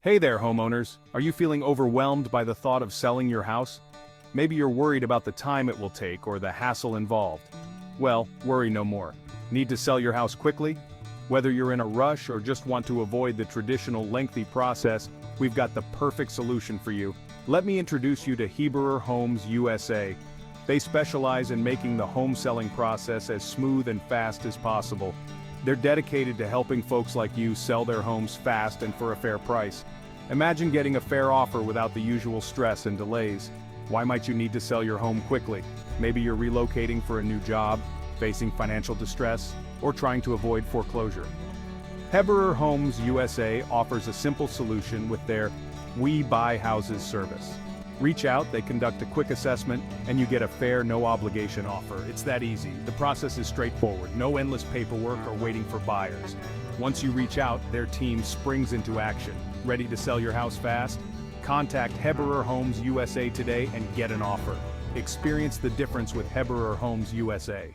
Hey there, homeowners. Are you feeling overwhelmed by the thought of selling your house? Maybe you're worried about the time it will take or the hassle involved. Well, worry no more. Need to sell your house quickly? Whether you're in a rush or just want to avoid the traditional lengthy process, we've got the perfect solution for you. Let me introduce you to Heberer Homes USA. They specialize in making the home selling process as smooth and fast as possible. They're dedicated to helping folks like you sell their homes fast and for a fair price. Imagine getting a fair offer without the usual stress and delays. Why might you need to sell your home quickly? Maybe you're relocating for a new job, facing financial distress, or trying to avoid foreclosure. Heberer Homes USA offers a simple solution with their We Buy Houses service. Reach out, they conduct a quick assessment, and you get a fair, no-obligation offer. It's that easy. The process is straightforward. No endless paperwork or waiting for buyers. Once you reach out, their team springs into action. Ready to sell your house fast? Contact Heberer Homes USA today and get an offer. Experience the difference with Heberer Homes USA.